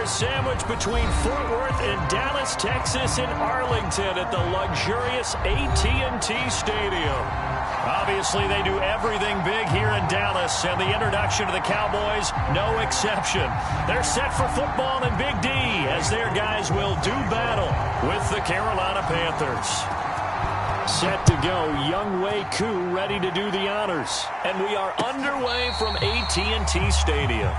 sandwiched between Fort Worth and Dallas, Texas, and Arlington at the luxurious AT&T Stadium. Obviously, they do everything big here in Dallas, and the introduction to the Cowboys, no exception. They're set for football in Big D, as their guys will do battle with the Carolina Panthers. Set to go, Younghoe Koo ready to do the honors. And we are underway from AT&T Stadium.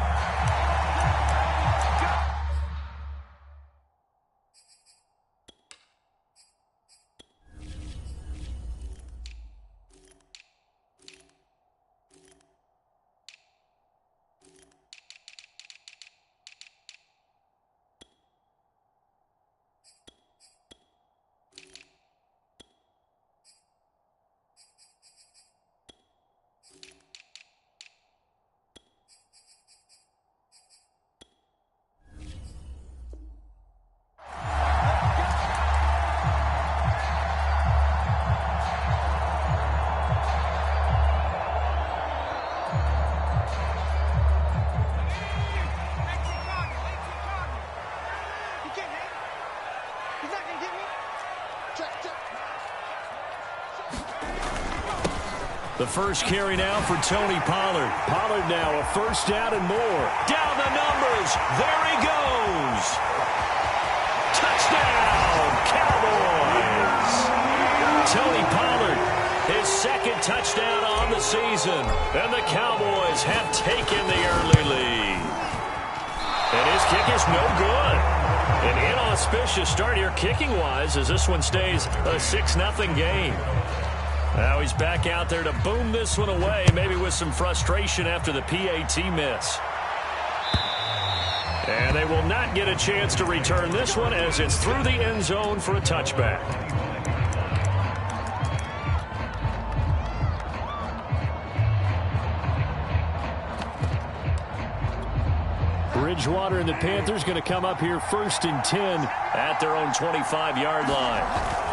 The first carry now for Tony Pollard. Pollard now a first down and more. Down the numbers. There he goes. Touchdown, Cowboys. Tony Pollard, his second touchdown on the season. And the Cowboys have taken the early lead. And his kick is no good. An inauspicious start here kicking-wise as this one stays a 6-0 game. Now he's back out there to boom this one away, maybe with some frustration after the PAT miss. And they will not get a chance to return this one as it's through the end zone for a touchback. Bridgewater and the Panthers going to come up here 1st and 10 at their own 25-yard line.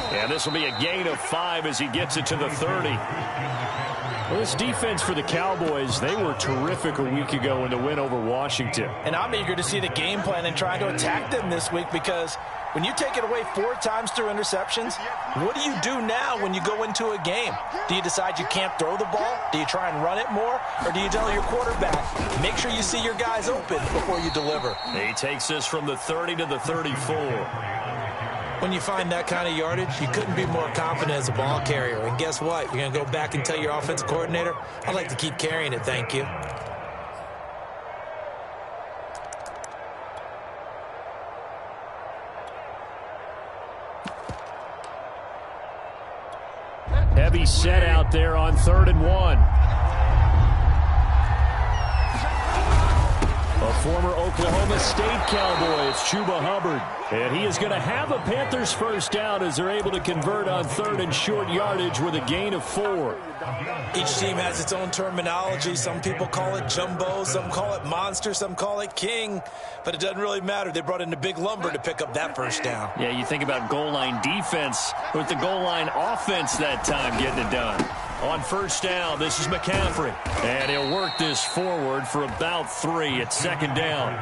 And this will be a gain of 5 as he gets it to the 30. Well, this defense for the Cowboys, they were terrific a week ago in the win over Washington. And I'm eager to see the game plan and try to attack them this week, because when you take it away 4 times through interceptions, what do you do now when you go into a game? Do you decide you can't throw the ball? Do you try and run it more? Or do you tell your quarterback, make sure you see your guys open before you deliver? He takes this from the 30 to the 34. When you find that kind of yardage, you couldn't be more confident as a ball carrier. And guess what? You're going to go back and tell your offensive coordinator, I'd like to keep carrying it, thank you. Heavy set out there on 3rd and 1. A former Oklahoma State Cowboy, it's Chuba Hubbard. And he is going to have a Panthers first down as they're able to convert on 3rd and short yardage with a gain of 4. Each team has its own terminology. Some people call it jumbo, some call it monster, some call it king. But it doesn't really matter. They brought in the big lumber to pick up that first down. Yeah, you think about goal line defense with the goal line offense that time getting it done. On first down, this is McCaffrey. And he'll work this forward for about 3 at 2nd down.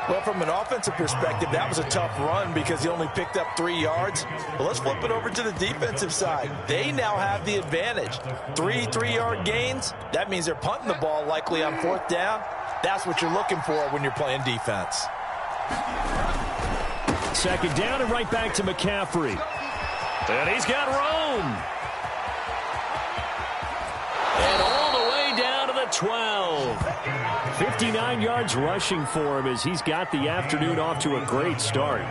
Well, from an offensive perspective, that was a tough run because he only picked up 3 yards. But let's flip it over to the defensive side. They now have the advantage. 3 3-yard gains, that means they're punting the ball likely on 4th down. That's what you're looking for when you're playing defense. 2nd down and right back to McCaffrey. And he's got room. And all the way down to the 12. 59 yards rushing for him as he's got the afternoon off to a great start.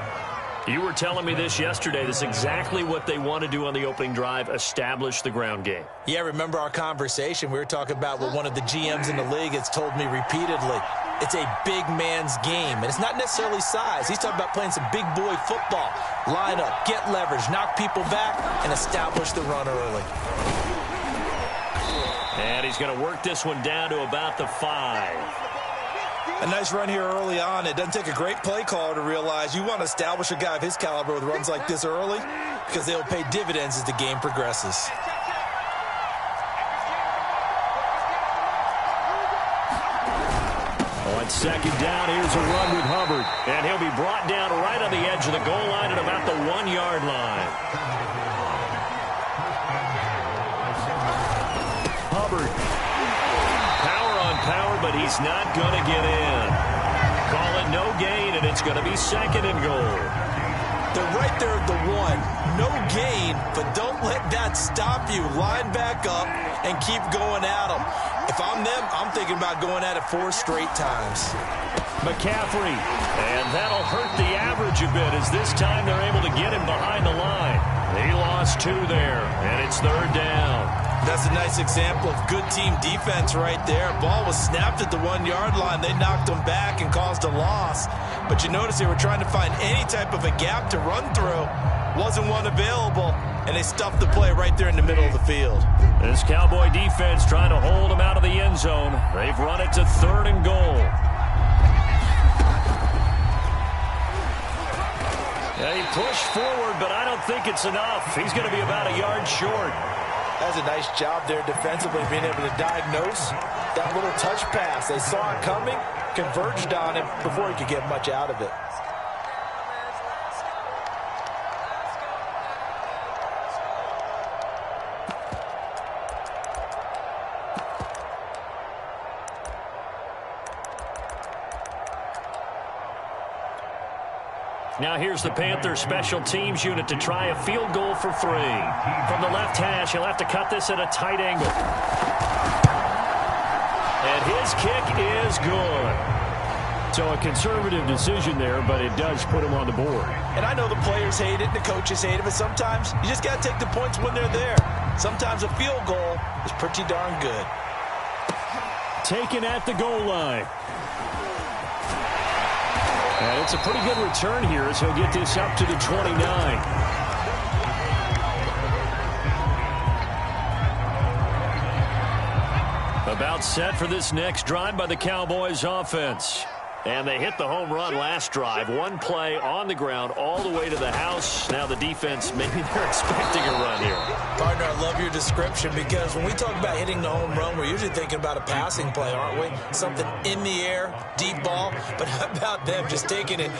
You were telling me this yesterday. This is exactly what they want to do on the opening drive, establish the ground game. Yeah, remember our conversation? We were talking about what one of the GMs in the league has told me repeatedly. It's a big man's game, and it's not necessarily size. He's talking about playing some big boy football. Line up, get leverage, knock people back, and establish the run early. And he's going to work this one down to about the 5. A nice run here early on. It doesn't take a great play caller to realize you want to establish a guy of his caliber with runs like this early because they'll pay dividends as the game progresses. second down. Here's a run with Hubbard. And he'll be brought down right on the edge of the goal line at about the 1-yard line. Hubbard. Power on power, but he's not going to get in. Call it no gain, and it's going to be second and goal. They're right there at the 1. No gain, but don't let that stop you. Line back up and keep going at them. If I'm them, I'm thinking about going at it 4 straight times. McCaffrey, and that'll hurt the average a bit as this time they're able to get him behind the line. He lost 2 there, and it's third down. That's a nice example of good team defense right there. Ball was snapped at the 1-yard line. They knocked him back and caused a loss. But you notice they were trying to find any type of a gap to run through. Wasn't one available, and they stuffed the play right there in the middle of the field. This Cowboy defense trying to hold him out of the end zone. They've run it to third and goal. Yeah, he pushed forward, but I don't think it's enough. He's going to be about a yard short. That's a nice job there defensively, being able to diagnose that little touch pass. They saw it coming, converged on him before he could get much out of it. Now here's the Panthers special teams unit to try a field goal for 3. From the left hash, he'll have to cut this at a tight angle. And his kick is good. So a conservative decision there, but it does put him on the board. And I know the players hate it and the coaches hate it, but sometimes you just got to take the points when they're there. Sometimes a field goal is pretty darn good. Taken at the goal line. And it's a pretty good return here as he'll get this up to the 29. About set for this next drive by the Cowboys offense. And they hit the home run last drive. 1 play on the ground all the way to the house. Now the defense, maybe they're expecting a run here. Partner, I love your description because when we talk about hitting the home run, we're usually thinking about a passing play, aren't we? Something in the air, deep ball. But how about them just taking it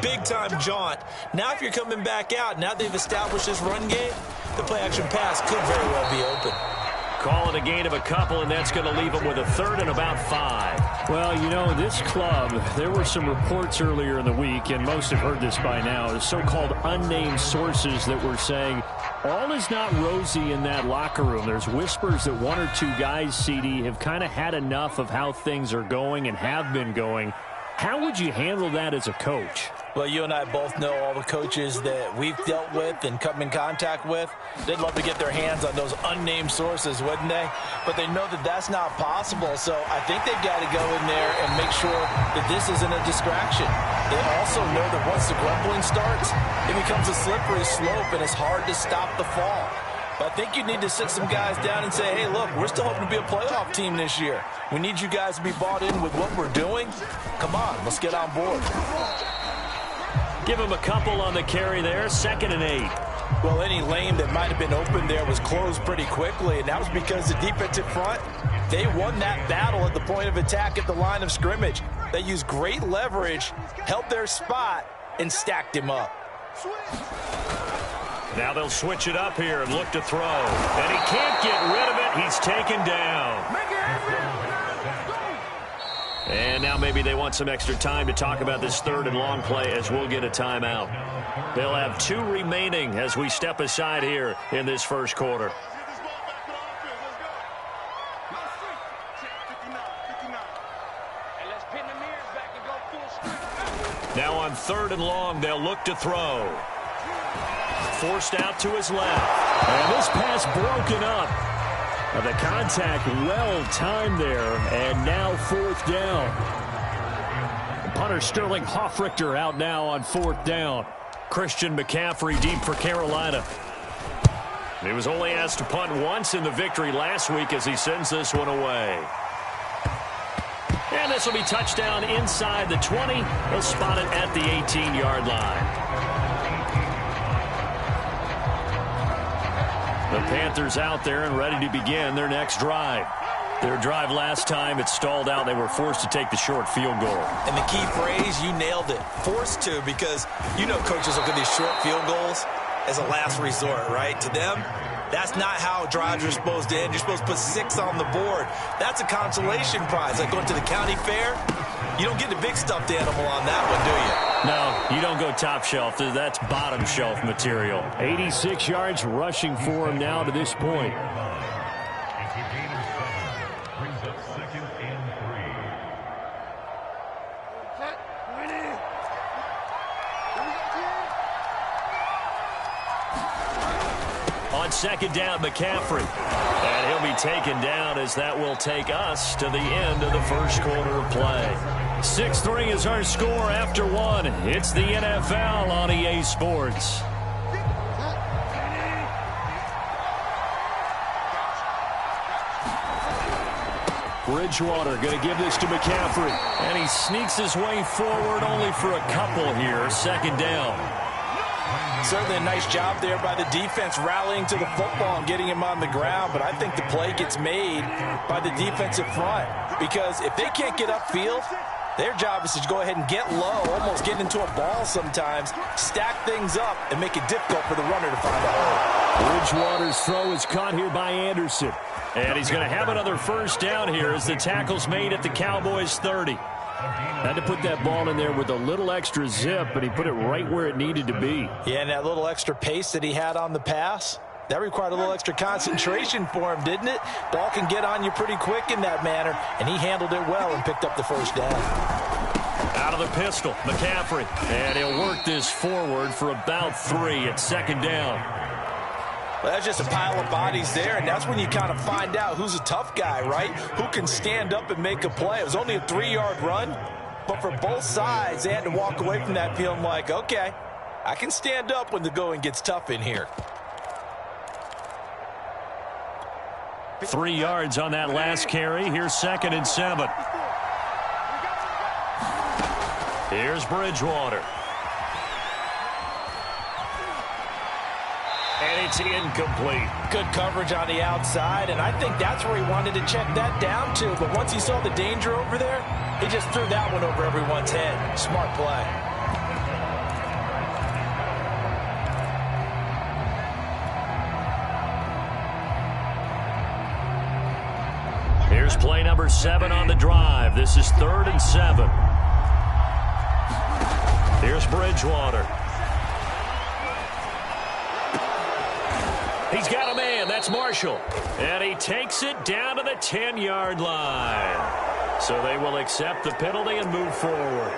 big-time jaunt? Now if you're coming back out, now they've established this run game, the play-action pass could very well be open. Call it a gain of a couple, and that's going to leave them with a third and about 5. Well, you know, this club, there were some reports earlier in the week, and most have heard this by now, the so-called unnamed sources that were saying all is not rosy in that locker room. There's whispers that 1 or 2 guys, CD, have kind of had enough of how things are going and have been going. How would you handle that as a coach? Well, you and I both know all the coaches that we've dealt with and come in contact with. They'd love to get their hands on those unnamed sources, wouldn't they? But they know that that's not possible, so I think they've got to go in there and make sure that this isn't a distraction. They also know that once the grumbling starts, it becomes a slippery slope, and it's hard to stop the fall. But I think you need to sit some guys down and say, hey, look, we're still hoping to be a playoff team this year. We need you guys to be bought in with what we're doing. Come on, let's get on board. Give him a couple on the carry there, 2nd and 8. Well, any lane that might have been open there was closed pretty quickly, and that was because the defensive front, they won that battle at the point of attack at the line of scrimmage. They used great leverage, held their spot, and stacked him up. Now they'll switch it up here and look to throw. And he can't get rid of it. He's taken down. And now maybe they want some extra time to talk about this 3rd and long play as we'll get a timeout. They'll have 2 remaining as we step aside here in this first quarter. Now on 3rd and long, they'll look to throw. Forced out to his left. And this pass broken up. The contact well timed there, and now 4th down. Punter Sterling Hoffrichter out now on 4th down. Christian McCaffrey deep for Carolina. He was only asked to punt once in the victory last week as he sends this one away. And this will be touchdown inside the 20. They'll spot it at the 18-yard line. The Panthers out there and ready to begin their next drive. Their drive last time, it stalled out. They were forced to take the short field goal. And the key phrase, you nailed it. Forced to, because you know coaches look at these short field goals as a last resort, right? To them, that's not how drives are supposed to end. You're supposed to put 6 on the board. That's a consolation prize. Like going to the county fair, you don't get the big stuffed animal on that one, do you? No, you don't go top shelf. That's bottom shelf material. 86 yards rushing for him now to this point. On second down, McCaffrey. And he'll be taken down as that will take us to the end of the first quarter of play. 6-3 is our score after 1. It's the NFL on EA Sports. Bridgewater going to give this to McCaffrey. And he sneaks his way forward only for a couple here. Second down. Certainly a nice job there by the defense rallying to the football and getting him on the ground. But I think the play gets made by the defensive front. Because if they can't get upfield, their job is to go ahead and get low, almost get into a ball sometimes, stack things up, and make it difficult for the runner to find a hole. Bridgewater's throw is caught here by Anderson. And he's going to have another first down here as the tackle's made at the Cowboys' 30. Had to put that ball in there with a little extra zip, but he put it right where it needed to be. Yeah, and that little extra pace that he had on the pass, that required a little extra concentration for him, didn't it? Ball can get on you pretty quick in that manner, and he handled it well and picked up the first down. Out of the pistol, McCaffrey. And he'll work this forward for about 3 at second down. Well, that's just a pile of bodies there, and that's when you kind of find out who's a tough guy, right? Who can stand up and make a play. It was only a 3-yard run, but for both sides, they had to walk away from that feeling like, okay, I can stand up when the going gets tough in here. 3 yards on that last carry. Here's 2nd and 7. Here's Bridgewater. And it's incomplete. Good coverage on the outside, and I think that's where he wanted to check that down to. But once he saw the danger over there, he just threw that one over everyone's head. Smart play. Here's play number 7 on the drive. This is 3rd and 7. Here's Bridgewater. He's got a man. That's Marshall. And he takes it down to the 10-yard line. So they will accept the penalty and move forward.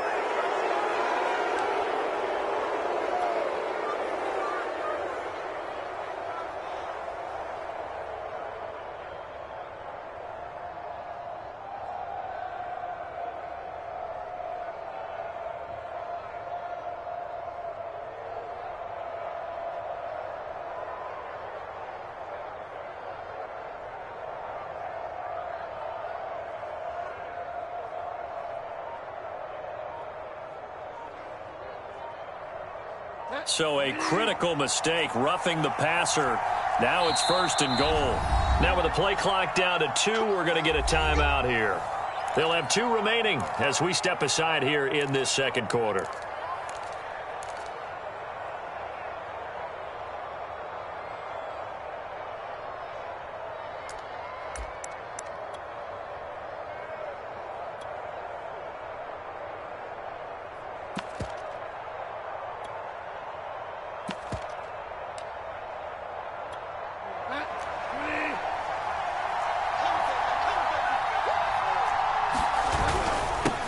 So a critical mistake, roughing the passer. Now it's 1st and goal. Now with the play clock down to 2, we're going to get a timeout here. They'll have 2 remaining as we step aside here in this second quarter.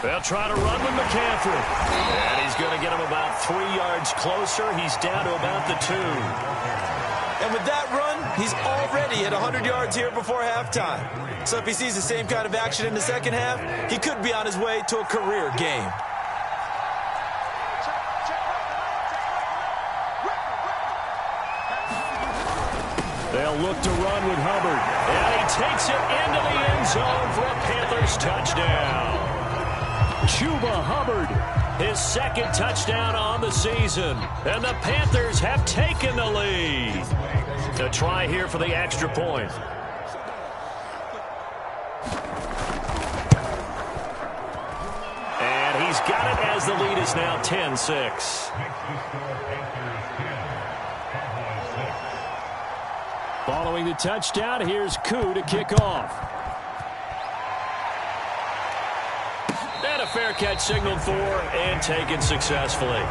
They'll try to run with McCaffrey. And he's going to get him about 3 yards closer. He's down to about the 2. And with that run, he's already at 100 yards here before halftime. So if he sees the same kind of action in the second half, he could be on his way to a career game. They'll look to run with Hubbard. And he takes it into the end zone for a Panthers touchdown. Chuba Hubbard, his 2nd touchdown on the season. And the Panthers have taken the lead. To try here for the extra point. got it as the lead is now 10-6. Following the touchdown, here's Koo to kick off. And a fair catch signaled for and taken successfully.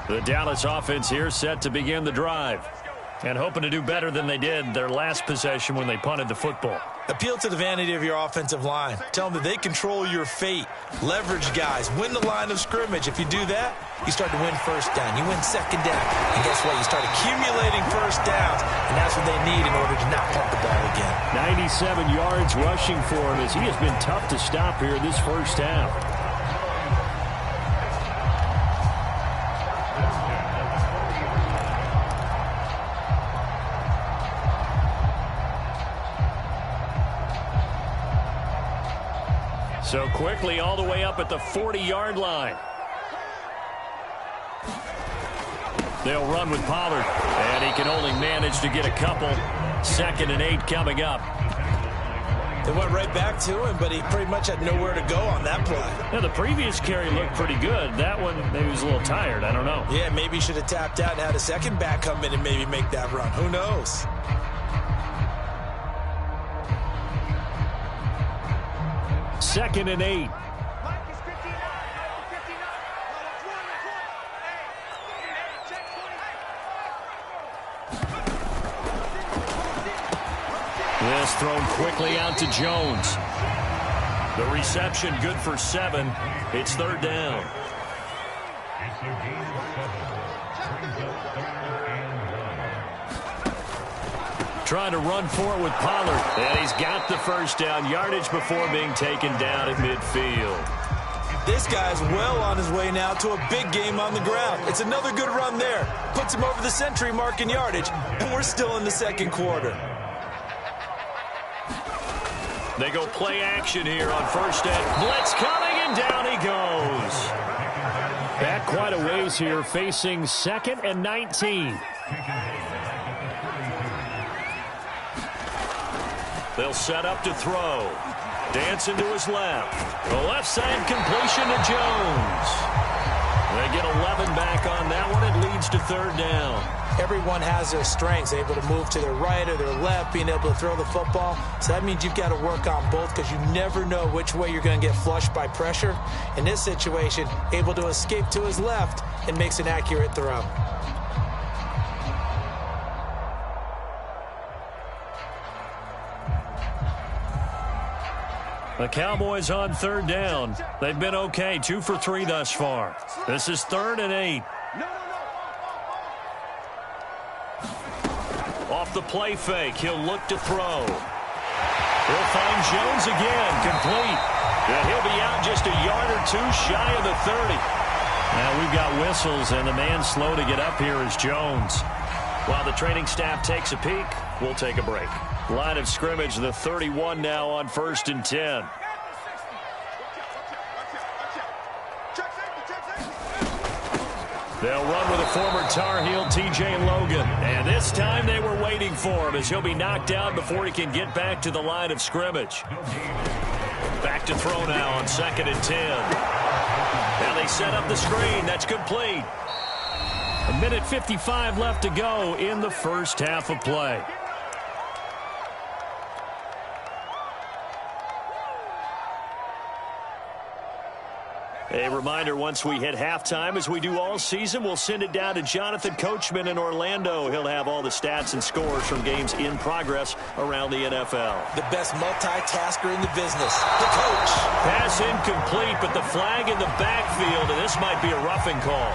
The Dallas offense here set to begin the drive and hoping to do better than they did their last possession when they punted the football. Appeal to the vanity of your offensive line. Tell them that they control your fate. Leverage guys. Win the line of scrimmage. If you do that, you start to win first down. You win second down. And guess what? You start accumulating first downs. And that's what they need in order to not punt the ball again. 97 yards rushing for him as he has been tough to stop here this first half. So quickly all the way up at the 40-yard line. They'll run with Pollard, and he can only manage to get a couple. 2nd and 8 coming up. They went right back to him, but he pretty much had nowhere to go on that play. Now, the previous carry looked pretty good. That one, maybe he was a little tired. I don't know. Yeah, maybe he should have tapped out and had a second back come in and maybe make that run. Who knows? Second and 8. This thrown quickly out to Jones. The reception good for 7. It's 3rd down. Trying to run for it with Pollard. And he's got the first down. Yardage before being taken down at midfield. This guy's well on his way now to a big game on the ground. It's another good run there. Puts him over the century mark in yardage. And we're still in the second quarter. They go play action here on first down. Blitz coming, and down he goes. Back quite a ways here, facing 2nd and 19. They'll set up to throw. Dancing to his left. The left side completion to Jones. They get 11 back on that one. It leads to 3rd down. Everyone has their strengths, able to move to their right or their left, being able to throw the football. So that means you've got to work on both because you never know which way you're going to get flushed by pressure. In this situation, able to escape to his left and makes an accurate throw. The Cowboys on 3rd down. They've been okay, 2 for 3 thus far. This is 3rd and 8. Off the play fake, he'll look to throw. He'll find Jones again, complete. And he'll be out just a yard or 2 shy of the 30. Now we've got whistles, and the man slow to get up here is Jones. While the training staff takes a peek, we'll take a break. Line of scrimmage, the 31 now on 1st and 10. They'll run with a former Tar Heel, T.J. Logan. And this time they were waiting for him as he'll be knocked out before he can get back to the line of scrimmage. Back to throw now on 2nd and 10. Now they set up the screen. That's complete. 1:55 left to go in the first half of play. A reminder, once we hit halftime, as we do all season, we'll send it down to Jonathan Coachman in Orlando. He'll have all the stats and scores from games in progress around the NFL. The best multitasker in the business, the coach. Pass incomplete, but the flag in the backfield, and this might be a roughing call.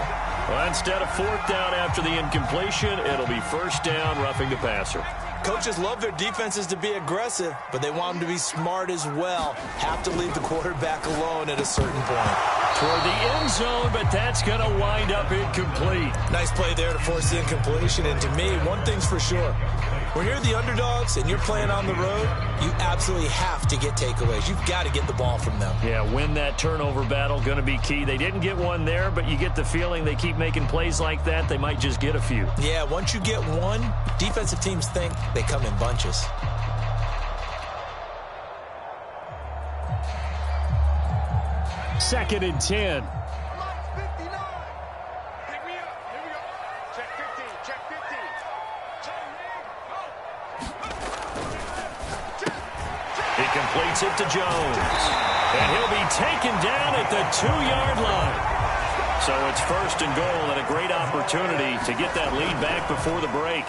Well, instead of 4th down after the incompletion, it'll be 1st down, roughing the passer. Coaches love their defenses to be aggressive, but they want them to be smart as well. Have to leave the quarterback alone at a certain point. toward the end zone, but that's going to wind up incomplete. Nice play there to force the incompletion. And to me, one thing's for sure. When you're the underdogs and you're playing on the road, you absolutely have to get takeaways. You've got to get the ball from them. Yeah, win that turnover battle, going to be key. They didn't get one there, but you get the feeling they keep making plays like that, they might just get a few. Yeah, once you get one, defensive teams think they come in bunches. Second and 10. He completes it to Jones. And he'll be taken down at the 2-yard line. So it's first and goal and a great opportunity to get that lead back before the break.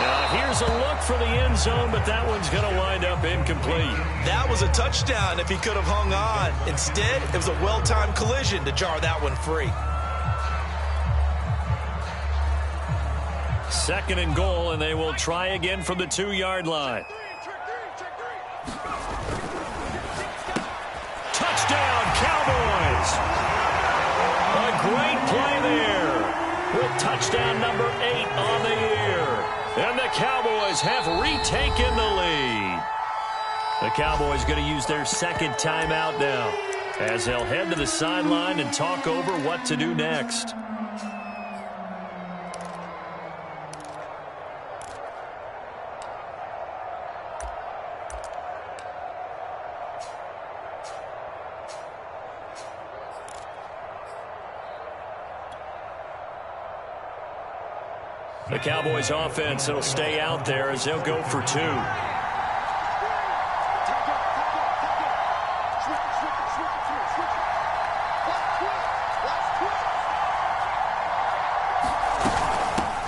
Now here's a look for the end zone, but that one's going to wind up incomplete. That was a touchdown if he could have hung on. Instead, it was a well-timed collision to jar that one free. Second and goal, and they will try again from the 2-yard line. Touchdown, Cowboys! A great play there with touchdown number 8 on the year. And the Cowboys have retaken the lead. The Cowboys going to use their second timeout now as they'll head to the sideline and talk over what to do next. The Cowboys offense will stay out there as they'll go for 2.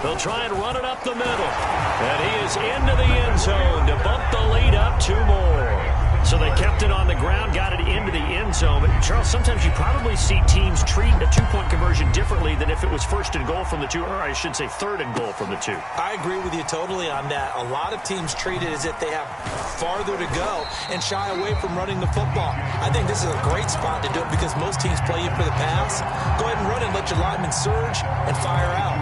They'll try and run it up the middle. And he is into the end zone to bump the lead up 2 more. So they kept it on the ground, got it into the end zone. But, Charles, sometimes you probably see teams treat a 2-point conversion differently than if it was first and goal from the 2, or I should say third and goal from the 2. I agree with you totally on that. A lot of teams treat it as if they have farther to go and shy away from running the football. I think this is a great spot to do it because most teams play you for the pass. Go ahead and run it, let your linemen surge, and fire out.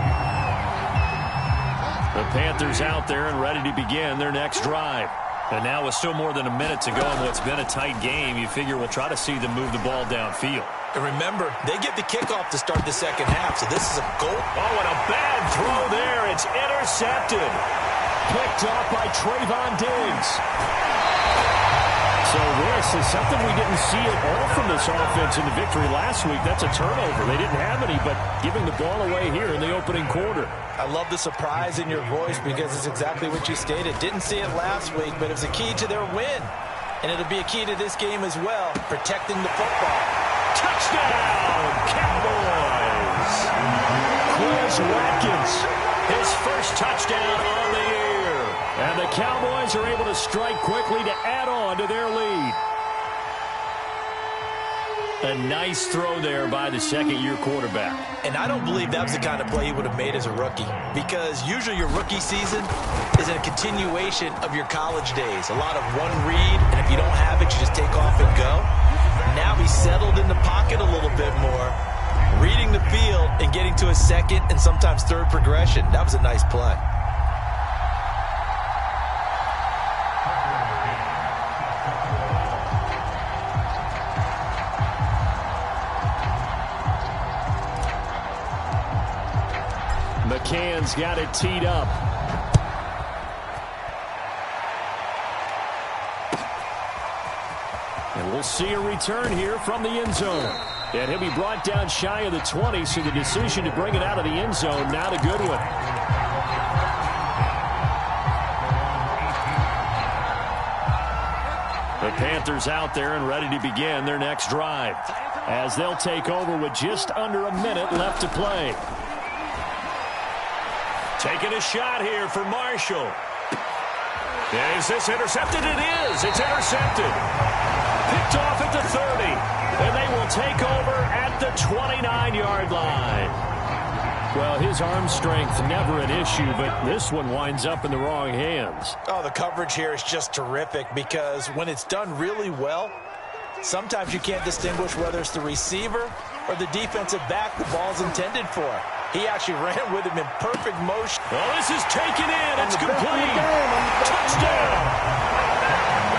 The Panthers out there and ready to begin their next drive. And now with still more than a minute to go in what's been a tight game, you figure we'll try to see them move the ball downfield. And remember, they get the kickoff to start the second half, so this is a goal. Oh, and a bad throw there. It's intercepted. Picked off by Trayvon Diggs. So this is something we didn't see at all from this offense in the victory last week. That's a turnover. They didn't have any, but giving the ball away here in the opening quarter. I love the surprise in your voice because it's exactly what you stated. Didn't see it last week, but it was a key to their win. And it'll be a key to this game as well, protecting the football. Touchdown, Cowboys! Quez Watkins, his first touchdown on the year. And the Cowboys are able to strike quickly to add on to their lead. A nice throw there by the second-year quarterback. And I don't believe that was the kind of play he would have made as a rookie, because usually your rookie season is a continuation of your college days. A lot of one read, and if you don't have it, you just take off and go. Now he's settled in the pocket a little bit more, reading the field and getting to a second and sometimes third progression. That was a nice play. McCann's got it teed up. And we'll see a return here from the end zone. And he'll be brought down shy of the 20, so the decision to bring it out of the end zone, not a good one. The Panthers out there and ready to begin their next drive, as they'll take over with just under a minute left to play. Taking a shot here for Marshall. Is this intercepted? It is. It's intercepted. Picked off at the 30. And they will take over at the 29-yard line. Well, his arm strength never an issue, but this one winds up in the wrong hands. Oh, the coverage here is just terrific because when it's done really well, Sometimes you can't distinguish whether it's the receiver or the defensive back the ball's intended for. He actually ran with him in perfect motion. Oh, this is taken in. It's complete. Touchdown.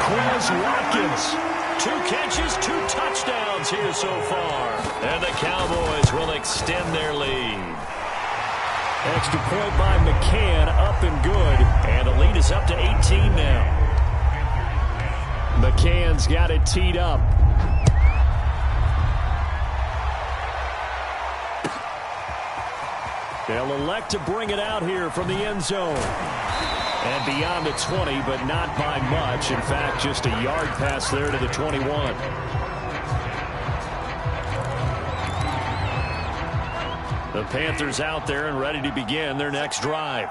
Quez Watkins. 2 catches, 2 touchdowns here so far. And the Cowboys will extend their lead. Extra point by McCann, up and good. And the lead is up to 18 now. McCann's got it teed up. They'll elect to bring it out here from the end zone. And beyond the 20, but not by much. In fact, just a yard pass there to the 21. The Panthers out there and ready to begin their next drive.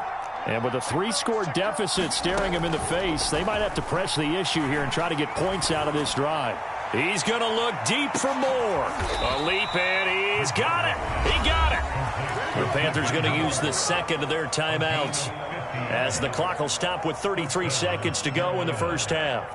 And with a 3-score deficit staring them in the face, they might have to press the issue here and try to get points out of this drive. He's going to look deep for more. A leap in. He's got it. He got it. The Panthers going to use the second of their timeouts as the clock will stop with 33 seconds to go in the first half.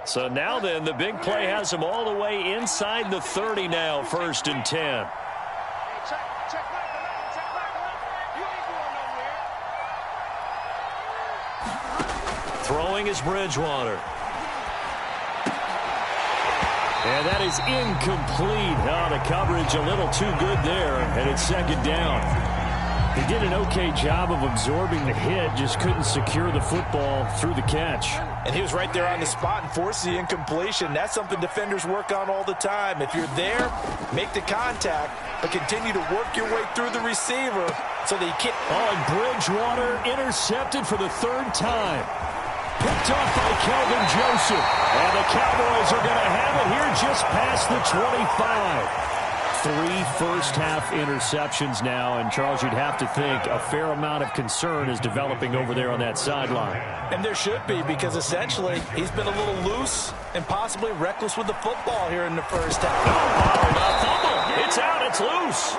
So now then, the big play has them all the way inside the 30 now, 1st and 10. Throwing is Bridgewater. And that is incomplete. Oh, the coverage a little too good there, and it's 2nd down. He did an okay job of absorbing the hit, just couldn't secure the football through the catch. And he was right there on the spot and forced the incompletion. That's something defenders work on all the time. If you're there, make the contact, but continue to work your way through the receiver so that you can't. Oh, and Bridgewater intercepted for the 3rd time. Picked off by Kelvin Joseph. And the Cowboys are going to have it here just past the 25. 3 first-half interceptions now, and Charles, you'd have to think a fair amount of concern is developing over there on that sideline. And there should be, because essentially he's been a little loose and possibly reckless with the football here in the first half. Oh, fumble. It's out. It's loose.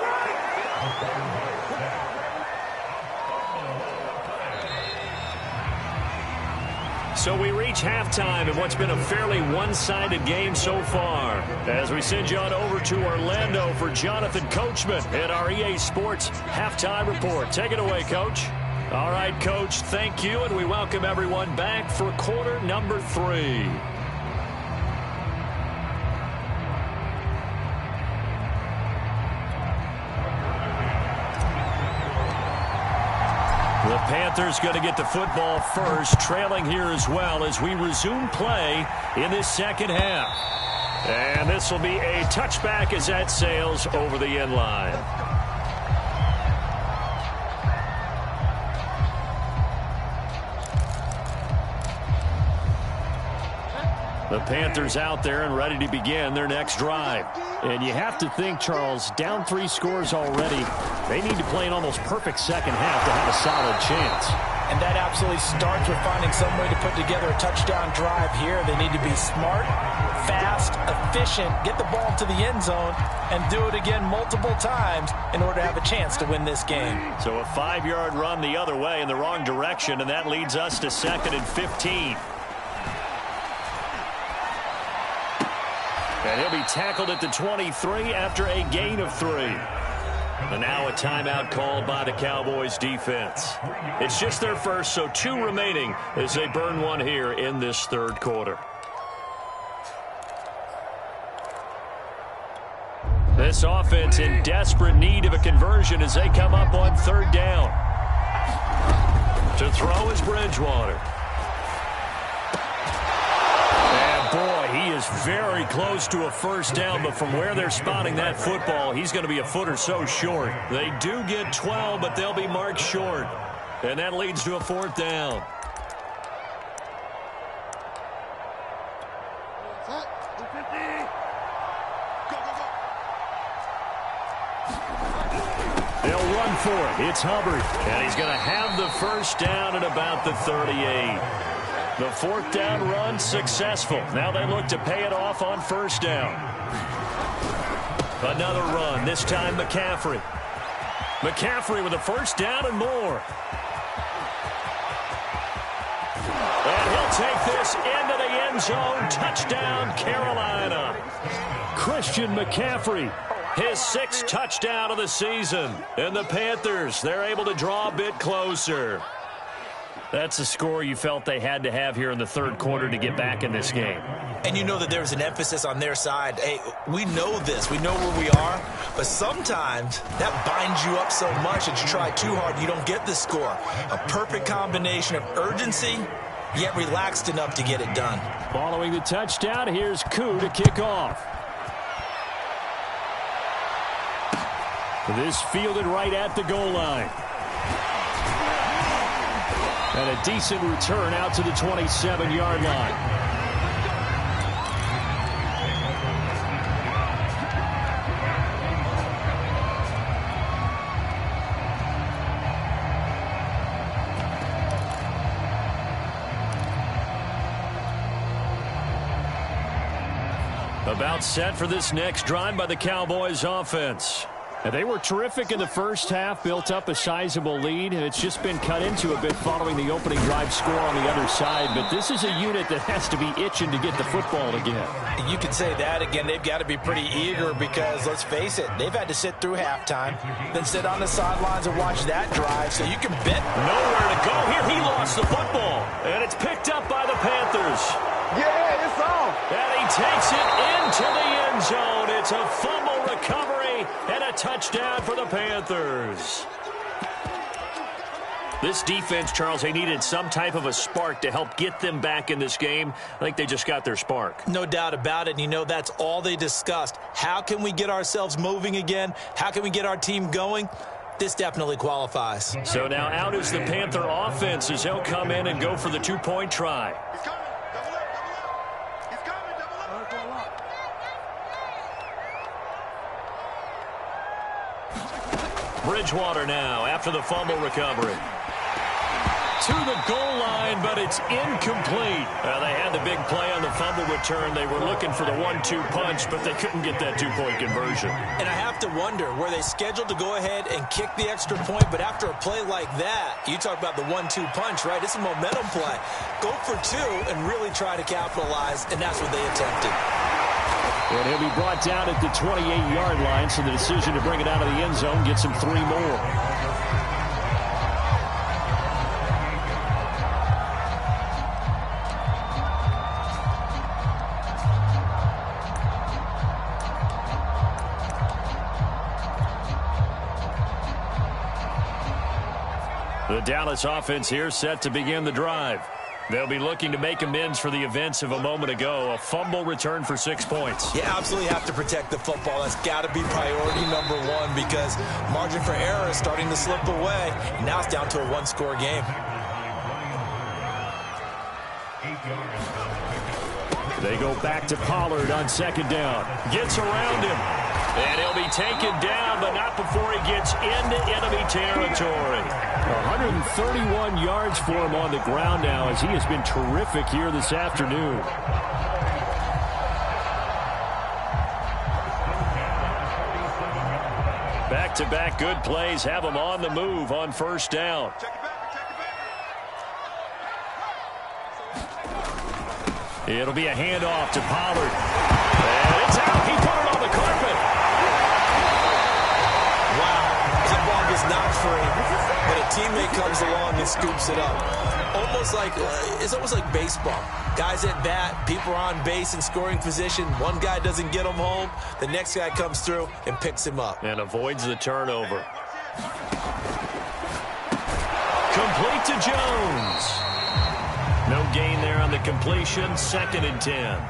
So we reach halftime in what's been a fairly one-sided game so far. As we send you on over to Orlando for Jonathan Coachman at our EA Sports Halftime Report. Take it away, Coach. All right, Coach, thank you, and we welcome everyone back for quarter number 3. The Panthers going to get the football first, trailing here as well as we resume play in this second half. And this will be a touchback as that sails over the end line. The Panthers out there and ready to begin their next drive. And you have to think, Charles, down 3 scores already. They need to play an almost perfect second half to have a solid chance. And that absolutely starts with finding some way to put together a touchdown drive here. They need to be smart, fast, efficient, get the ball to the end zone, and do it again multiple times in order to have a chance to win this game. So a 5-yard run the other way in the wrong direction, and that leads us to 2nd and 15. And he'll be tackled at the 23 after a gain of 3. And now a timeout called by the Cowboys defense. It's just their first, so 2 remaining as they burn 1 here in this 3rd quarter. This offense in desperate need of a conversion as they come up on 3rd down. To throw is Bridgewater. He is very close to a first down, but from where they're spotting that football, he's going to be a foot or so short. They do get 12, but they'll be marked short. And that leads to a 4th down. They'll run for it. It's Hubbard. And he's going to have the first down at about the 38. The fourth down run successful. Now they look to pay it off on first down. Another run, this time McCaffrey. McCaffrey with a first down and more. And he'll take this into the end zone. Touchdown, Carolina. Christian McCaffrey, his 6th touchdown of the season. And the Panthers, they're able to draw a bit closer. That's a score you felt they had to have here in the third quarter to get back in this game. And you know that there's an emphasis on their side. Hey, we know this. We know where we are. But sometimes that binds you up so much that you try too hard and you don't get the score. A perfect combination of urgency, yet relaxed enough to get it done. Following the touchdown, here's Koo to kick off. This fielded right at the goal line. And a decent return out to the 27-yard line. About set for this next drive by the Cowboys offense. And they were terrific in the first half, built up a sizable lead, and it's just been cut into a bit following the opening drive score on the other side. But this is a unit that has to be itching to get the football again. You can say that again. They've got to be pretty eager because, let's face it, they've had to sit through halftime, then sit on the sidelines and watch that drive. So you can bet nowhere to go here. He lost the football, and it's picked up by the Panthers. Yeah, it's on. And he takes it into the end zone. It's a fumble recovery and a touchdown for the Panthers. This defense, Charles, they needed some type of a spark to help get them back in this game. I think they just got their spark. No doubt about it. And you know, that's all they discussed. How can we get ourselves moving again? How can we get our team going? This definitely qualifies. So now out is the Panther offense as he'll come in and go for the two-point try. Bridgewater now after the fumble recovery. To the goal line, but it's incomplete. They had the big play on the fumble return. They were looking for the 1-2 punch, but they couldn't get that two-point conversion. And I have to wonder, were they scheduled to go ahead and kick the extra point? But after a play like that, you talk about the 1-2 punch, right? It's a momentum play. Go for two and really try to capitalize, and that's what they attempted. And he'll be brought down at the 28-yard line, so the decision to bring it out of the end zone gets him 3 more. The Dallas offense here set to begin the drive. They'll be looking to make amends for the events of a moment ago. A fumble return for 6 points. You absolutely have to protect the football. That's got to be priority number one because margin for error is starting to slip away. And now it's down to a one-score game. They go back to Pollard on second down. Gets around him. And he'll be taken down, but not before he gets into enemy territory. 131 yards for him on the ground now as he has been terrific here this afternoon. Back-to-back good plays have him on the move on first down. It'll be a handoff to Pollard. And it's out. He put it on the carpet. Wow. That ball is not free. But a teammate comes along and scoops it up. It's almost like baseball. Guys at bat, people are on base in scoring position. One guy doesn't get him home. The next guy comes through and picks him up. And avoids the turnover. Complete to Jones. No gain there on the completion. 2nd and 10.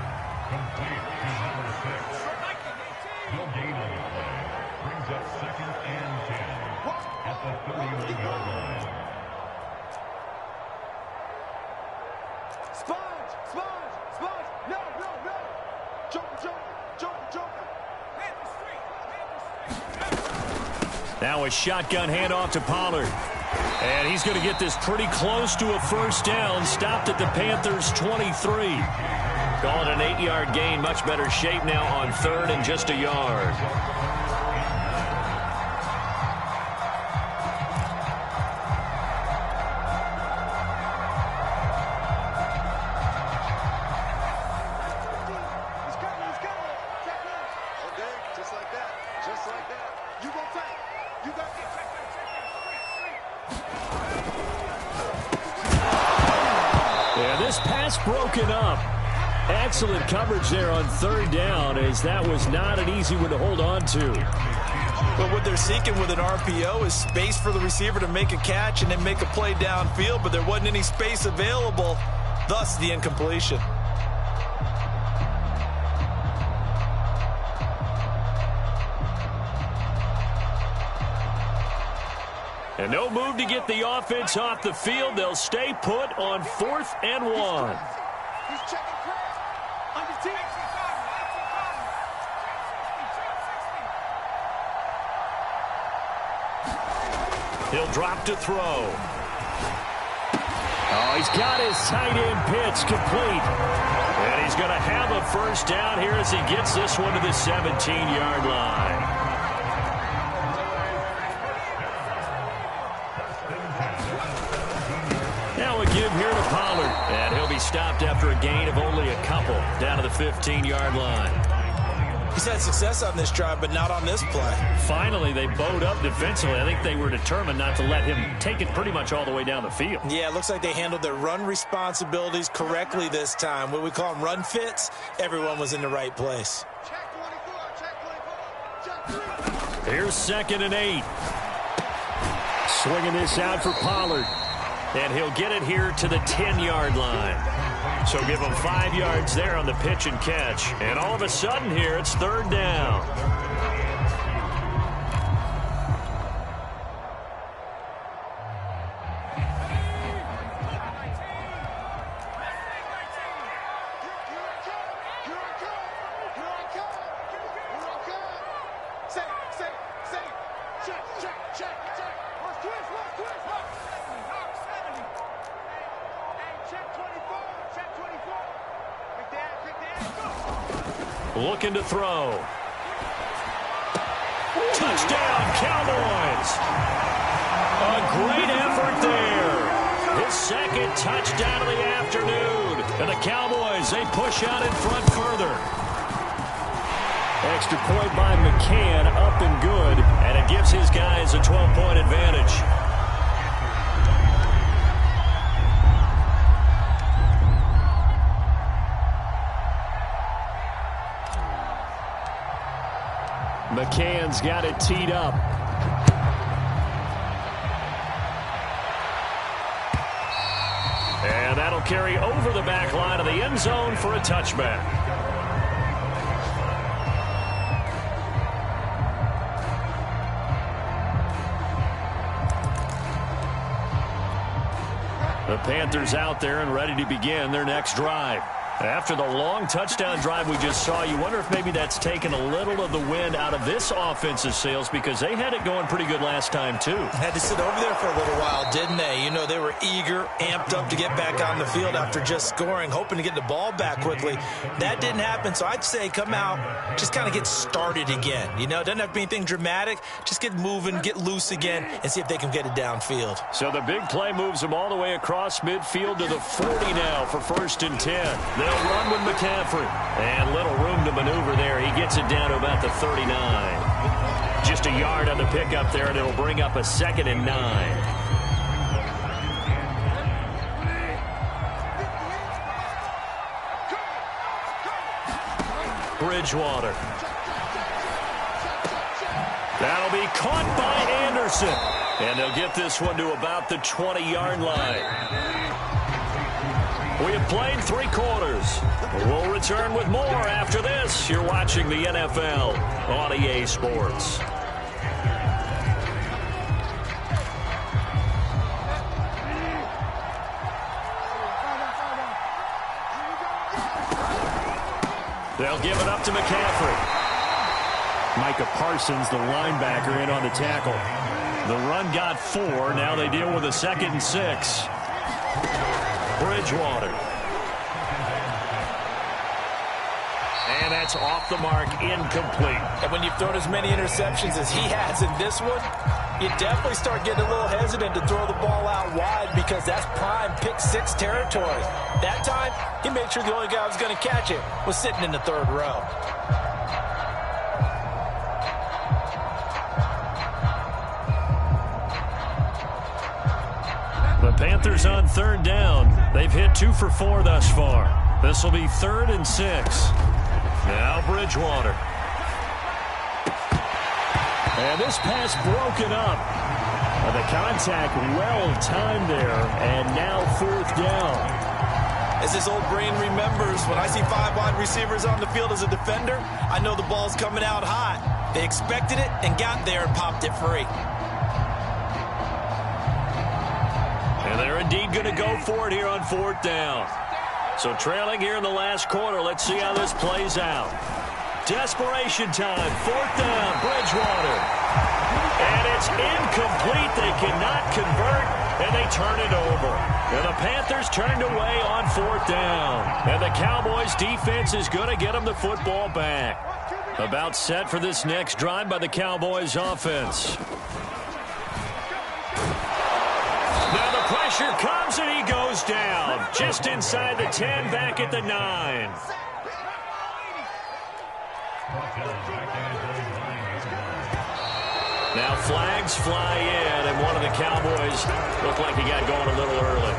Now a shotgun handoff to Pollard. And he's going to get this pretty close to a first down. Stopped at the Panthers' 23. Call it an 8-yard gain. Much better shape now on third and just a yard. Broken up. Excellent coverage there on third down, as that was not an easy one to hold on to. But what they're seeking with an RPO is space for the receiver to make a catch and then make a play downfield, but there wasn't any space available, thus the incompletion. And no move to get the offense off the field. They'll stay put on 4th and 1. He'll drop to throw. Oh, he's got his tight end pitch complete. And he's going to have a first down here as he gets this one to the 17-yard line. Give here to Pollard, and he'll be stopped after a gain of only a couple down to the 15-yard line. He's had success on this drive, but not on this play. Finally, they bowed up defensively. I think they were determined not to let him take it pretty much all the way down the field. Yeah, it looks like they handled their run responsibilities correctly this time. What we call them run fits, everyone was in the right place. Here's 2nd and 8. Swinging this out for Pollard. And he'll get it here to the 10-yard line. So give him 5 yards there on the pitch and catch. And all of a sudden here, it's 3rd down. Looking to throw. Touchdown, Cowboys! A great effort there. His 2nd touchdown of the afternoon. And the Cowboys, they push out in front further. Extra point by McCann, up and good. And it gives his guys a 12-point advantage. McCann's got it teed up. And that'll carry over the back line of the end zone for a touchback. The Panthers out there and ready to begin their next drive. After the long touchdown drive we just saw, you wonder if maybe that's taken a little of the wind out of this offensive sails, because they had it going pretty good last time, too. Had to sit over there for a little while, didn't they? You know, they were eager, amped up to get back on the field after just scoring, hoping to get the ball back quickly. That didn't happen, so I'd say come out, just kind of get started again. You know, it doesn't have to be anything dramatic. Just get moving, get loose again, and see if they can get it downfield. So the big play moves them all the way across midfield to the 40 now for 1st and 10. They'll run with McCaffrey. And little room to maneuver there. He gets it down to about the 39. Just a yard on the pickup there, and it'll bring up a 2nd and 9. Bridgewater. That'll be caught by Anderson. And they'll get this one to about the 20-yard line. We have played 3 quarters. We'll return with more after this. You're watching the NFL on EA Sports. They'll give it up to McCaffrey. Micah Parsons, the linebacker, in on the tackle. The run got 4. Now they deal with a 2nd and 6. Bridgewater. And that's off the mark, incomplete. And when you've thrown as many interceptions as he has in this one, you definitely start getting a little hesitant to throw the ball out wide because that's prime pick 6 territory. That time, he made sure the only guy who was going to catch it was sitting in the 3rd row. The Panthers on 3rd down. They've hit 2 for 4 thus far. This will be 3rd and 6. Now Bridgewater. And this pass broken up. The contact well timed there. And now 4th down. As his old brain remembers, when I see 5 wide receivers on the field as a defender, I know the ball's coming out hot. They expected it and got there and popped it free. And they're indeed going to go for it here on 4th down. So trailing here in the last quarter. Let's see how this plays out. Desperation time. 4th down. Bridgewater. And it's incomplete. They cannot convert, and they turn it over. And the Panthers turned away on 4th down. And the Cowboys defense is going to get them the football back. About set for this next drive by the Cowboys offense. Pressure comes and he goes down. Just inside the 10, back at the 9. Now flags fly in, and one of the Cowboys looked like he got going a little early.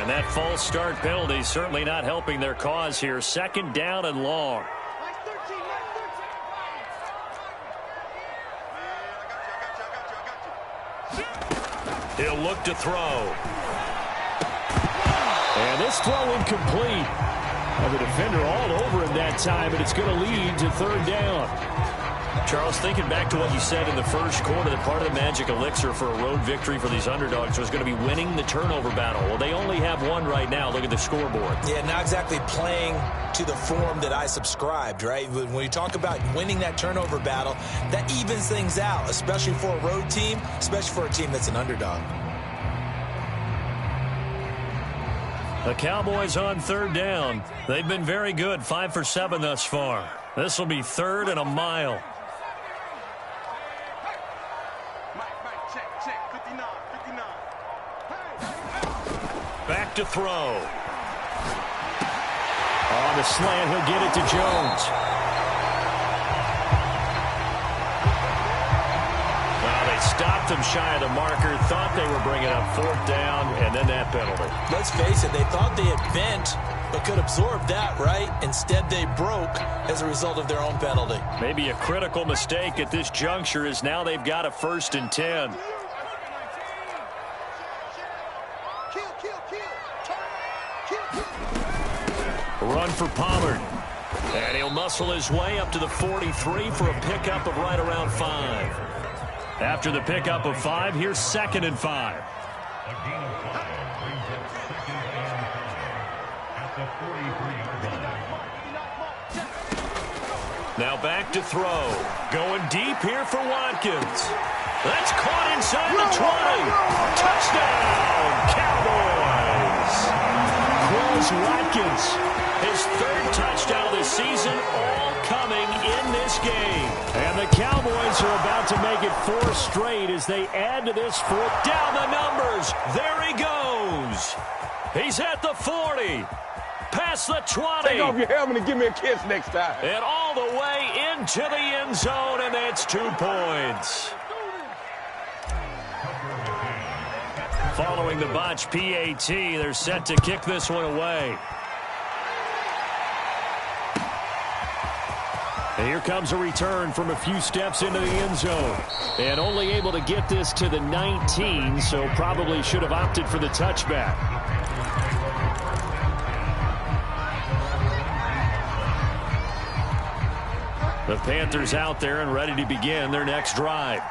And that false start penalty certainly not helping their cause here. 2nd down and long. He'll look to throw. And this throw incomplete. And the defender all over him that time, and it's going to lead to 3rd down. Charles, thinking back to what you said in the first quarter, that part of the magic elixir for a road victory for these underdogs was going to be winning the turnover battle. Well, they only have one right now. Look at the scoreboard. Yeah, not exactly playing to the form that I subscribed, right? When you talk about winning that turnover battle, that evens things out, especially for a road team, especially for a team that's an underdog. The Cowboys on 3rd down. They've been very good, 5 for 7 thus far. This will be 3rd and a mile. Back to throw. On the slant, he'll get it to Jones. Well, they stopped him shy of the marker, thought they were bringing up 4th down, and then that penalty. Let's face it, they thought they had bent, but could absorb that, right? Instead, they broke as a result of their own penalty. Maybe a critical mistake at this juncture is now they've got a 1st and 10. Run for Pollard. And he'll muscle his way up to the 43 for a pickup of right around 5. After the pickup of 5, here's 2nd and 5. Now back to throw. Going deep here for Watkins. That's caught inside the 20. Touchdown, Cowboys. Quez Watkins. His 3rd touchdown of the season, all coming in this game. And the Cowboys are about to make it 4 straight as they add to this 4th. Down the numbers. There he goes. He's at the 40. Past the 20. Take off your helmet and give me a kiss next time. And all the way into the end zone, and that's 2 points. Following the botch PAT, they're set to kick this one away. And here comes a return from a few steps into the end zone. And only able to get this to the 19, so probably should have opted for the touchback. The Panthers out there and ready to begin their next drive.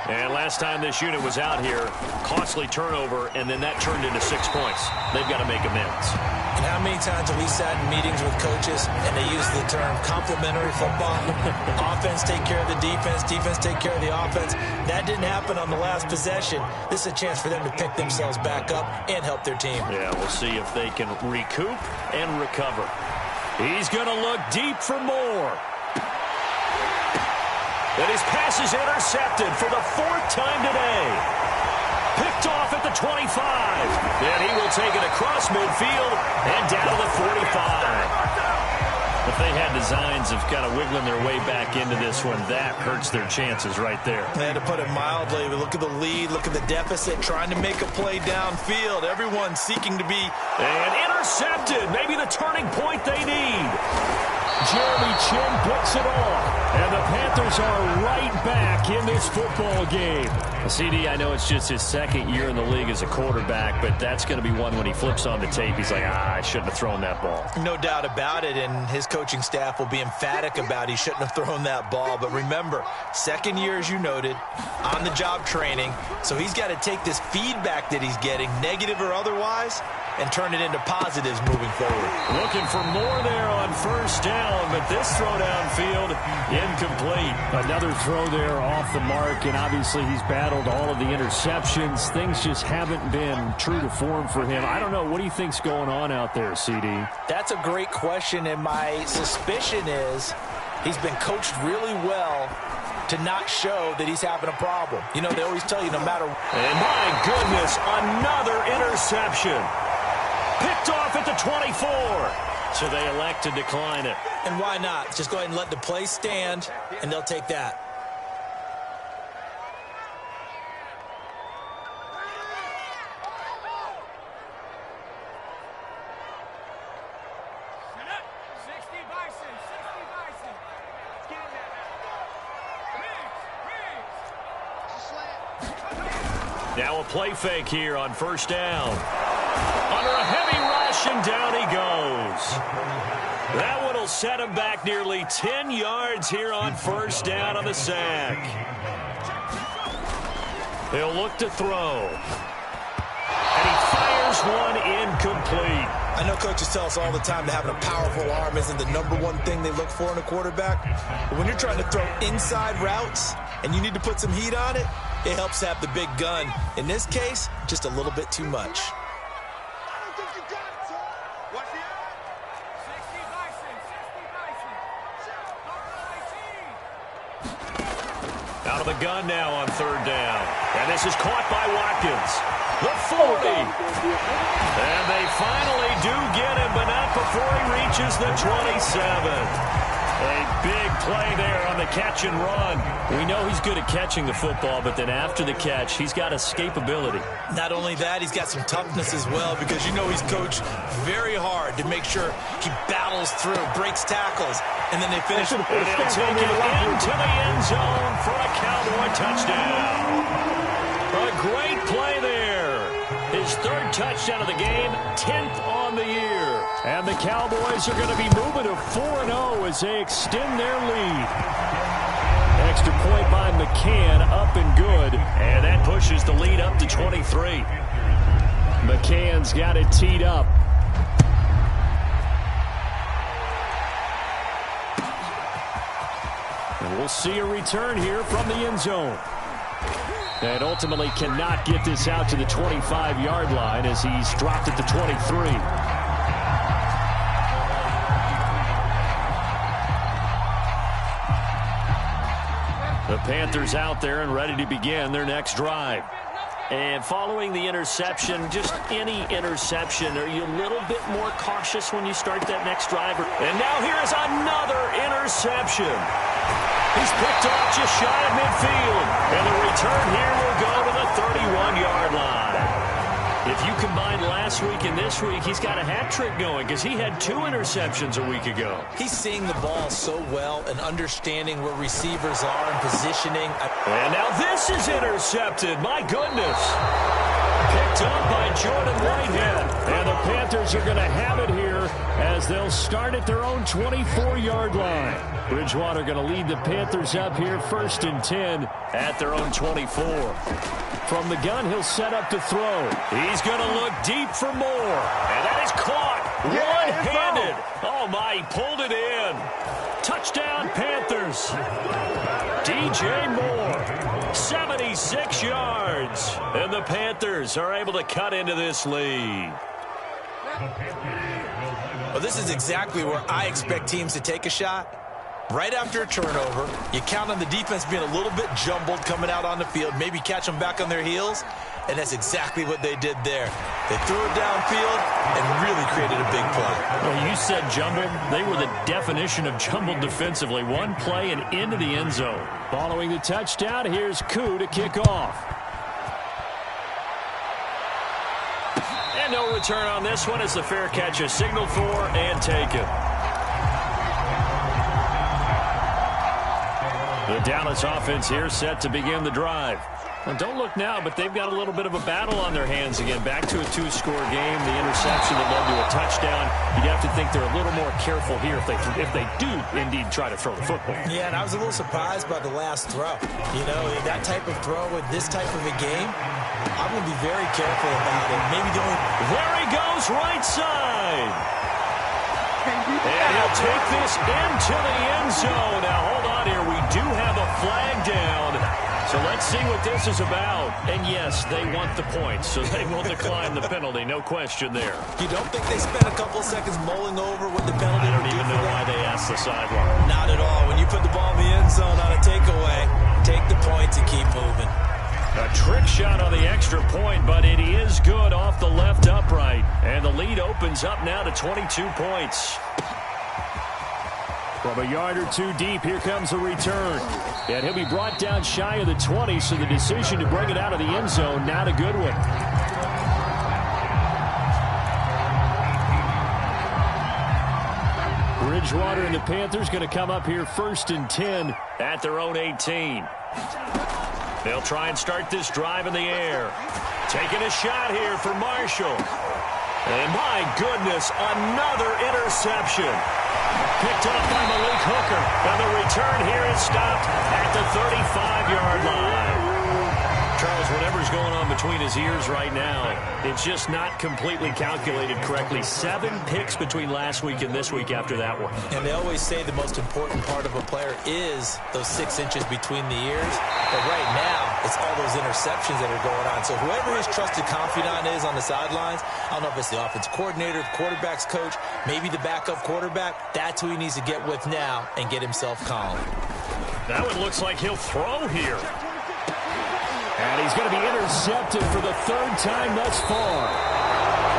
And last time this unit was out here, costly turnover, and then that turned into 6 points. They've got to make amends. And how many times have we sat in meetings with coaches and they use the term complementary football? Offense take care of the defense, defense take care of the offense. That didn't happen on the last possession. This is a chance for them to pick themselves back up and help their team. Yeah, we'll see if they can recoup and recover. He's going to look deep for more. And his pass is intercepted for the 4th time today. Picked off at the 25. And he will take it across midfield and down to the 45. If they had designs of kind of wiggling their way back into this one, that hurts their chances right there. They had to put it mildly. Look at the lead, look at the deficit, trying to make a play downfield. Everyone seeking to be... And intercepted. Maybe the turning point they need. Jeremy Chinn picks it off. And the Panthers are right back in this football game. CD, I know it's just his 2nd year in the league as a quarterback, but that's going to be one when he flips on the tape. He's like, I shouldn't have thrown that ball. No doubt about it, and his coaching staff will be emphatic about he shouldn't have thrown that ball. But remember, 2nd year, as you noted, on-the-job training. So he's got to take this feedback that he's getting, negative or otherwise, and turn it into positives moving forward. Looking for more there on 1st down, but this throw downfield incomplete. Another throw there off the mark, and obviously he's battled all of the interceptions. Things just haven't been true to form for him. I don't know. What do you think's going on out there, CD? That's a great question, and my suspicion is he's been coached really well to not show that he's having a problem. You know, they always tell you no matter... And my goodness, another interception. Picked off at the 24. So they elect to decline it. And why not? Just go ahead and let the play stand, and they'll take that. Now a play fake here on 1st down. Under a heavy rush, and down he goes. That one will set him back nearly 10 yards here on 1st down on the sack. He'll look to throw. And he fires one incomplete. I know coaches tell us all the time that having a powerful arm isn't the #1 thing they look for in a quarterback. But when you're trying to throw inside routes and you need to put some heat on it, it helps to have the big gun. In this case, just a little bit too much. Out of the gun now on 3rd down. And this is caught by Watkins. The 40. And they finally do get him, but not before he reaches the 27. A big play there on the catch and run. We know he's good at catching the football, but then after the catch, he's got escapability. Not only that, he's got some toughness as well, because you know he's coached very hard to make sure he battles through, breaks tackles, and then they finish. And he'll take it into the end zone for a Cowboy touchdown. A great play there. His 3rd touchdown of the game, 10th on the year. And the Cowboys are going to be moving to 4-0 as they extend their lead. Extra point by McCann, up and good. And that pushes the lead up to 23. McCann's got it teed up. And we'll see a return here from the end zone. And ultimately cannot get this out to the 25-yard line as he's dropped at the 23. The Panthers out there and ready to begin their next drive. And following the interception, just any interception, are you a little bit more cautious when you start that next drive? And now here's another interception. He's picked off just shy of midfield. And the return here will go to the 31-yard line. If you combine last week and this week, he's got a hat trick going because he had 2 interceptions a week ago. He's seeing the ball so well and understanding where receivers are and positioning. And now this is intercepted. My goodness. Picked up by Jordan Whitehead. And the Panthers are going to have it here as they'll start at their own 24-yard line. Bridgewater going to lead the Panthers up here 1st and 10 at their own 24. From the gun, he'll set up to throw. He's going to look deep for more. And that is caught One-handed. Oh, my, he pulled it in. Touchdown, Panthers. DJ Moore, 76 yards. And the Panthers are able to cut into this lead. Well, this is exactly where I expect teams to take a shot. Right after a turnover, you count on the defense being a little bit jumbled coming out on the field, maybe catch them back on their heels, and that's exactly what they did there. They threw it downfield and really created a big play. Well, you said jumbled. They were the definition of jumbled defensively. One play and into the end zone. Following the touchdown, here's Koo to kick off. And no return on this one as the fair catch is signaled for and taken. The Dallas offense here set to begin the drive. Well, don't look now, but they've got a little bit of a battle on their hands again. Back to a two-score game. The interception that led to a touchdown. You'd have to think they're a little more careful here if they do indeed try to throw the football. Yeah, and I was a little surprised by the last throw. You know, that type of throw with this type of a game, I'm going to be very careful about it. Maybe the only... There he goes, right side. And he'll take this into the end zone. Now, hold on here. We do have a flag down. So let's see what this is about. And, yes, they want the points, so they will decline the penalty. No question there. You don't think they spent a couple of seconds mulling over what the penalty I don't would even do know for why them? they asked the sideline. Not at all. When you put the ball in the end zone on a takeaway, take the points and keep moving. A trick shot on the extra point, but it is good off the left upright. And the lead opens up now to 22 points. From a yard or two deep, here comes the return. And he'll be brought down shy of the 20, so the decision to bring it out of the end zone, not a good one. Bridgewater and the Panthers going to come up here 1st and 10 at their own 18. They'll try and start this drive in the air. Taking a shot here for Marshall. And my goodness, another interception. Picked off by Malik Hooker. And the return here is stopped at the 35-yard line. Charles, whatever's going on between his ears right now, it's just not completely calculated correctly. 7 picks between last week and this week after that one. And they always say the most important part of a player is those 6 inches between the ears. But right now, it's all those interceptions that are going on. So whoever his trusted confidant is on the sidelines, I don't know if it's the offensive coordinator, quarterback's coach, maybe the backup quarterback, that's who he needs to get with now and get himself calm. That one looks like he'll throw here. And he's going to be intercepted for the 3rd time thus far.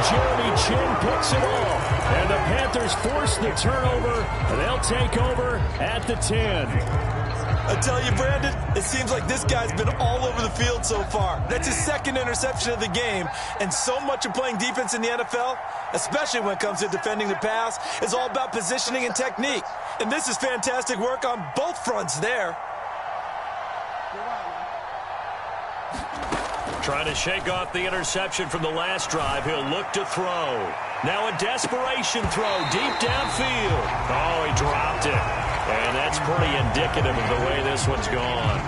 Jeremy Chinn picks it off. And the Panthers force the turnover. And they'll take over at the 10. I tell you, Brandon, it seems like this guy's been all over the field so far. That's his 2nd interception of the game. And so much of playing defense in the NFL, especially when it comes to defending the pass, is all about positioning and technique. And this is fantastic work on both fronts there. Trying to shake off the interception from the last drive. He'll look to throw. Now a desperation throw deep downfield. Oh, he dropped it. And that's pretty indicative of the way this one's gone.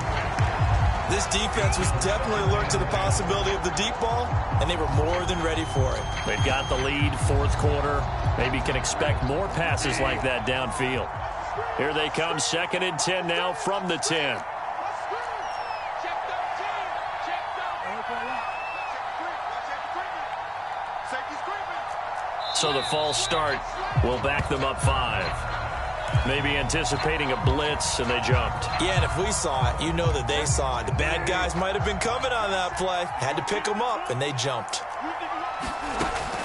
This defense was definitely alert to the possibility of the deep ball, and they were more than ready for it. They've got the lead, 4th quarter. Maybe can expect more passes like that downfield. Here they come, 2nd and 10 now from the 10. So the false start will back them up 5. Maybe anticipating a blitz, and they jumped. Yeah, and if we saw it, you know that they saw it. The bad guys might have been coming on that play. Had to pick them up, and they jumped.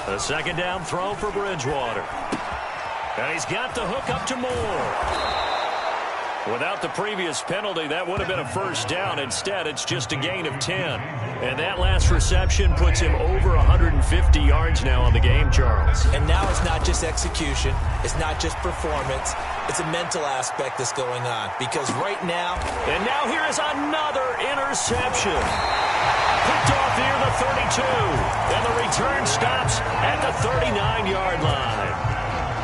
A 2nd down throw for Bridgewater. And he's got the hook up to Moore. Without the previous penalty, that would have been a 1st down. Instead, it's just a gain of 10. And that last reception puts him over 150 yards now on the game, Charles. And now it's not just execution. It's not just performance. It's a mental aspect that's going on. Because right now... And now here is another interception. Picked off near the 32. And the return stops at the 39-yard line.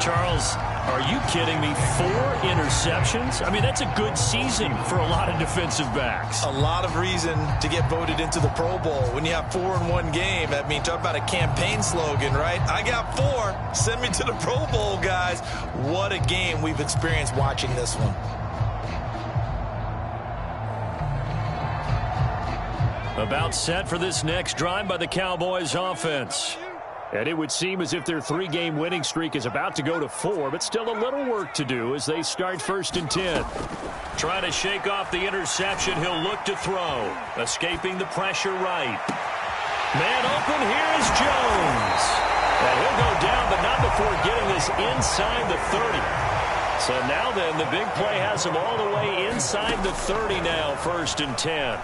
Charles, Are you kidding me? 4 interceptions? I mean, that's a good season for a lot of defensive backs. A lot of reason to get voted into the Pro Bowl. When you have 4 in one game, I mean, talk about a campaign slogan, right? I got 4. Send me to the Pro Bowl, guys. What a game we've experienced watching this one. About set for this next drive by the Cowboys offense. And it would seem as if their 3-game winning streak is about to go to 4, but still a little work to do as they start 1st and 10. Trying to shake off the interception, he'll look to throw. Escaping the pressure right. Man open, here is Jones. And he'll go down, but not before getting this inside the 30. So now then, the big play has him all the way inside the 30 now, 1st and 10.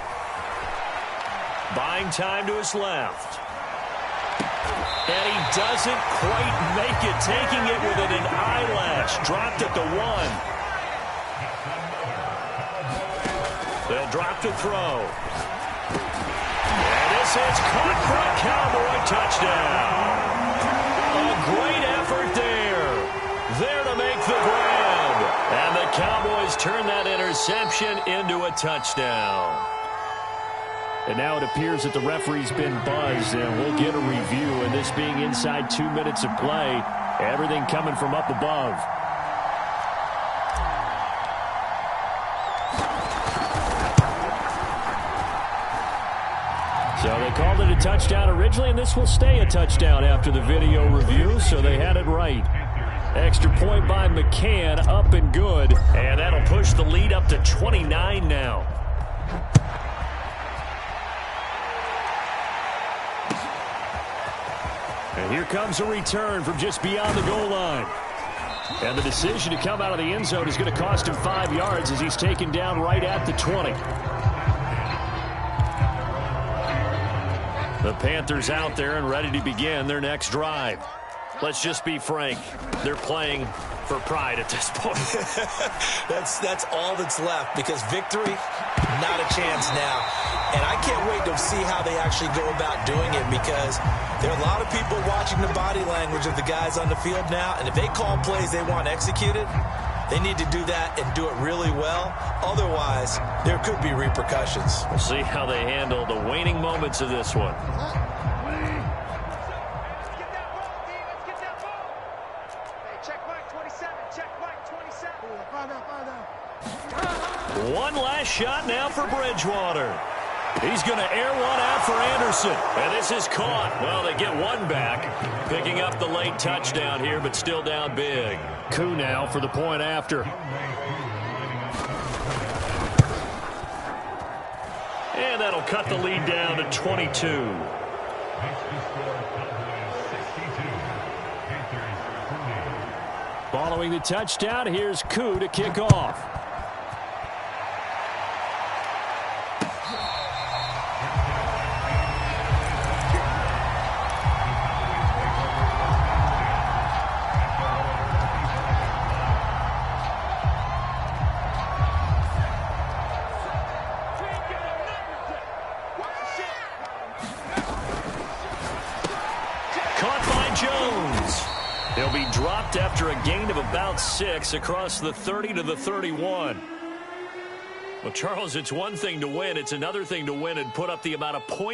Buying time to his left. And he doesn't quite make it, taking it within an eyelash. Dropped at the 1. They'll drop to throw. And this is caught for a Cowboy touchdown. A great effort there. There to make the grab. And the Cowboys turn that interception into a touchdown. And now it appears that the referee's been buzzed, and we'll get a review. And this being inside 2 minutes of play, everything coming from up above. So they called it a touchdown originally, and this will stay a touchdown after the video review, so they had it right. Extra point by McCann, up and good. And that'll push the lead up to 29 now. And here comes a return from just beyond the goal line. And the decision to come out of the end zone is going to cost him 5 yards as he's taken down right at the 20. The Panthers out there and ready to begin their next drive. Let's just be frank. They're playing for pride at this point. That's all that's left, because victory, not a chance now. And I can't wait to see how they actually go about doing it, because there are a lot of people watching the body language of the guys on the field now, and if they call plays they want executed, they need to do that and do it really well. Otherwise, there could be repercussions. We'll see how they handle the waning moments of this one. One last shot now for Bridgewater. He's going to air one out for Anderson. And this is caught. Well, they get one back. Picking up the late touchdown here, but still down big. Koo now for the point after. And that'll cut the lead down to 22. Following the touchdown, here's Koo to kick off. He'll be dropped after a gain of about 6 across the 30 to the 31. Well, Charles, it's one thing to win. It's another thing to win and put up the amount of points